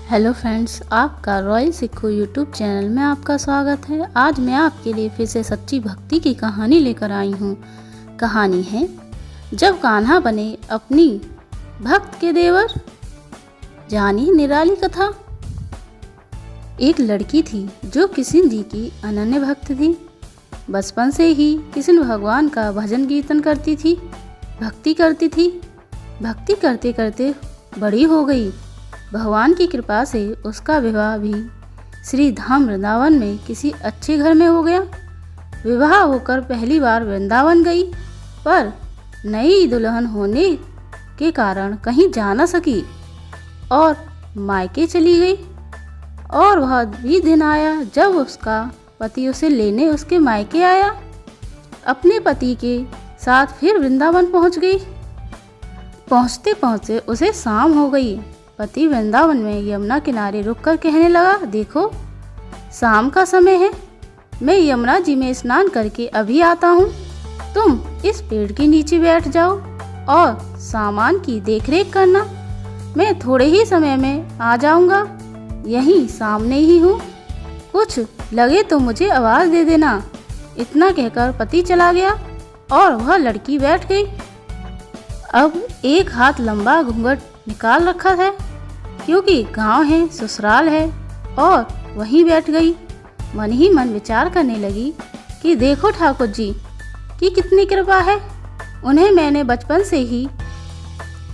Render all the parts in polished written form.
Hello friends, आपका royal सिक्खू YouTube channel में आपका स्वागत है। आज मैं आपके लिए फिर से सच्ची भक्ति की कहानी लेकर आई हूँ। कहानी है जब कान्हा बने अपनी भक्त के देवर। जानिए निराली कथा। एक लड़की थी जो किशन जी की अनन्य भक्त थी। बचपन से ही किशन भगवान का भजन कीर्तन करती थी, भक्ति करती थी। भक्ति करते करते बड़ी हो गई। भगवान की कृपा से उसका विवाह भी श्री धाम वृंदावन में किसी अच्छे घर में हो गया। विवाह होकर पहली बार वृंदावन गई, पर नई दुल्हन होने के कारण कहीं जा न सकी और मायके चली गई। और वह भी दिन आया जब उसका पति उसे लेने उसके मायके आया। अपने पति के साथ फिर वृंदावन पहुंच गई। पहुंचते पहुंचते उसे शाम हो गई। पति वृंदावन में यमुना किनारे रुककर कहने लगा, देखो शाम का समय है, मैं यमुना जी में स्नान करके अभी आता हूँ। तुम इस पेड़ के नीचे बैठ जाओ और सामान की देखरेख करना। मैं थोड़े ही समय में आ जाऊँगा, यहीं सामने ही हूँ। कुछ लगे तो मुझे आवाज़ दे देना। इतना कहकर पति चला गया और वह लड़की बैठ गई। अब एक हाथ लंबा घूंघट निकाल रखा है, क्योंकि गांव है, ससुराल है, और वहीं बैठ गई। मन ही मन विचार करने लगी कि देखो ठाकुर जी की कितनी कृपा है। उन्हें मैंने बचपन से ही,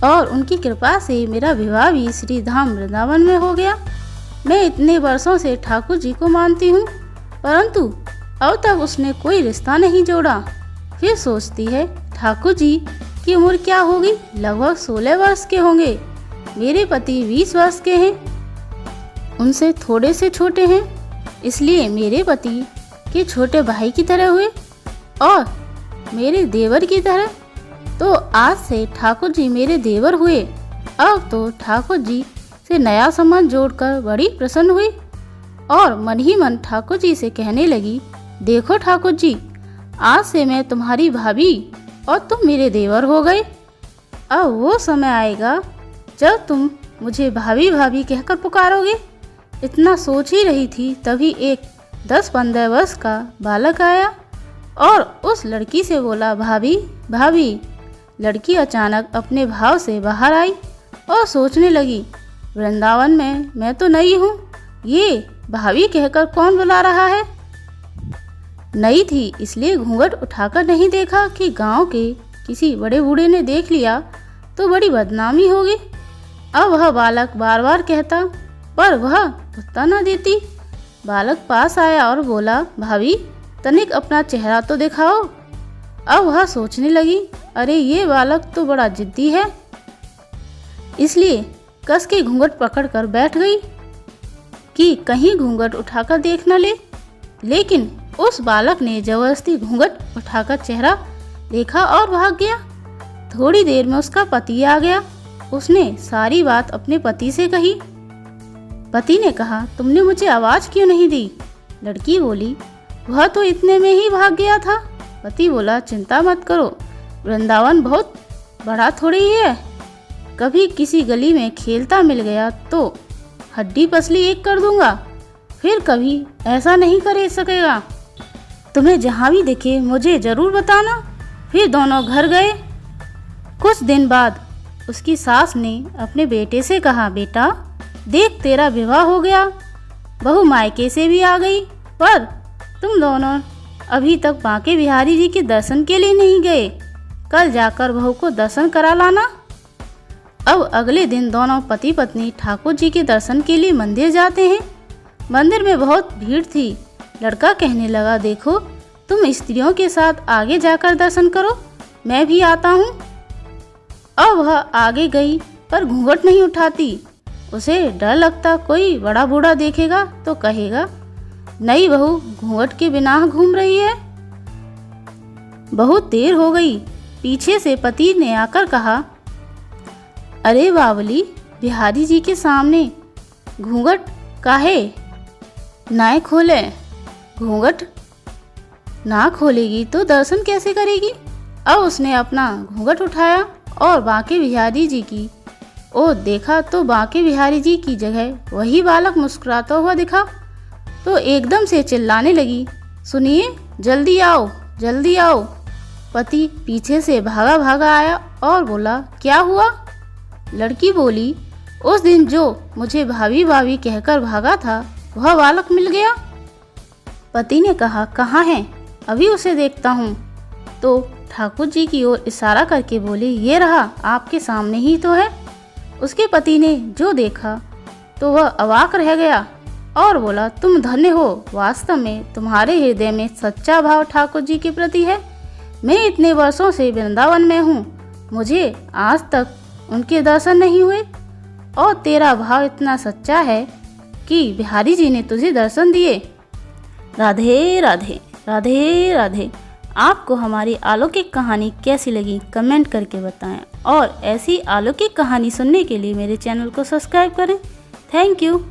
और उनकी कृपा से मेरा विवाह भी श्री धाम वृंदावन में हो गया। मैं इतने वर्षों से ठाकुर जी को मानती हूँ, परंतु अब तक उसने कोई रिश्ता नहीं जोड़ा। फिर सोचती है, ठाकुर जी की उम्र क्या होगी? लगभग 16 वर्ष के होंगे। मेरे पति 20 वर्ष के हैं, उनसे थोड़े से छोटे हैं, इसलिए मेरे पति के छोटे भाई की तरह हुए और मेरे देवर की तरह। तो आज से ठाकुर जी मेरे देवर हुए। अब तो ठाकुर जी से नया संबंध जोड़कर बड़ी प्रसन्न हुई और मन ही मन ठाकुर जी से कहने लगी, देखो ठाकुर जी, आज से मैं तुम्हारी भाभी और तुम मेरे देवर हो गए। अब वो समय आएगा जब तुम मुझे भाभी भाभी कहकर पुकारोगे। इतना सोच ही रही थी, तभी एक 10-15 वर्ष का बालक आया और उस लड़की से बोला, भाभी भाभी। लड़की अचानक अपने भाव से बाहर आई और सोचने लगी, वृंदावन में मैं तो नई हूँ, ये भाभी कहकर कौन बुला रहा है। नई थी इसलिए घूंघट उठाकर नहीं देखा कि गांव के किसी बड़े बूढ़े ने देख लिया तो बड़ी बदनामी होगी। अब वह बालक बार बार कहता, पर वह उत्तर न देती। बालक पास आया और बोला, भाभी तनिक अपना चेहरा तो दिखाओ। अब वह सोचने लगी, अरे ये बालक तो बड़ा जिद्दी है, इसलिए कस के घूंघट पकड़कर बैठ गई कि कहीं घूंघट उठाकर देख न ले। लेकिन उस बालक ने जबरदस्ती घूंघट उठाकर चेहरा देखा और भाग गया। थोड़ी देर में उसका पति आ गया। उसने सारी बात अपने पति से कही। पति ने कहा, तुमने मुझे आवाज क्यों नहीं दी? लड़की बोली, वह तो इतने में ही भाग गया था। पति बोला, चिंता मत करो, वृंदावन बहुत बड़ा थोड़ी ही है। कभी किसी गली में खेलता मिल गया तो हड्डी पसली एक कर दूंगा, फिर कभी ऐसा नहीं कर सकेगा। तुम्हें जहाँ भी दिखे मुझे जरूर बताना। फिर दोनों घर गए। कुछ दिन बाद उसकी सास ने अपने बेटे से कहा, बेटा देख तेरा विवाह हो गया, बहू मायके से भी आ गई, पर तुम दोनों अभी तक बांके बिहारी जी के दर्शन के लिए नहीं गए। कल जाकर बहू को दर्शन करा लाना। अब अगले दिन दोनों पति पत्नी ठाकुर जी के दर्शन के लिए मंदिर जाते हैं। मंदिर में बहुत भीड़ थी। लड़का कहने लगा, देखो तुम स्त्रियों के साथ आगे जाकर दर्शन करो, मैं भी आता हूँ। अब वह आगे गई पर घूंघट नहीं उठाती। उसे डर लगता कोई बड़ा बूढ़ा देखेगा तो कहेगा, नई बहू घूंघट के बिना घूम रही है। बहुत देर हो गई। पीछे से पति ने आकर कहा, अरे बावली, बिहारी जी के सामने घूंघट काहे ना खोले? घूंघट ना खोलेगी तो दर्शन कैसे करेगी? अब उसने अपना घूंघट उठाया और बांके बिहारी जी की ओ देखा तो बांके बिहारी जी की जगह वही बालक मुस्कुराता हुआ दिखा तो एकदम से चिल्लाने लगी, सुनिए, जल्दी आओ, जल्दी आओ। पति पीछे से भागा भागा आया और बोला, क्या हुआ? लड़की बोली, उस दिन जो मुझे भाभी भाभी कहकर भागा था वह बालक मिल गया। पति ने कहा, कहाँ है? अभी उसे देखता हूँ। तो ठाकुर जी की ओर इशारा करके बोले, ये रहा, आपके सामने ही तो है। उसके पति ने जो देखा तो वह अवाक रह गया और बोला, तुम धन्य हो, वास्तव में तुम्हारे हृदय में सच्चा भाव ठाकुर जी के प्रति है। मैं इतने वर्षों से वृंदावन में हूँ, मुझे आज तक उनके दर्शन नहीं हुए और तेरा भाव इतना सच्चा है कि बिहारी जी ने तुझे दर्शन दिए। राधे राधे, राधे राधे। आपको हमारी अलौकिक कहानी कैसी लगी कमेंट करके बताएं और ऐसी अलौकिक कहानी सुनने के लिए मेरे चैनल को सब्सक्राइब करें। Thank you.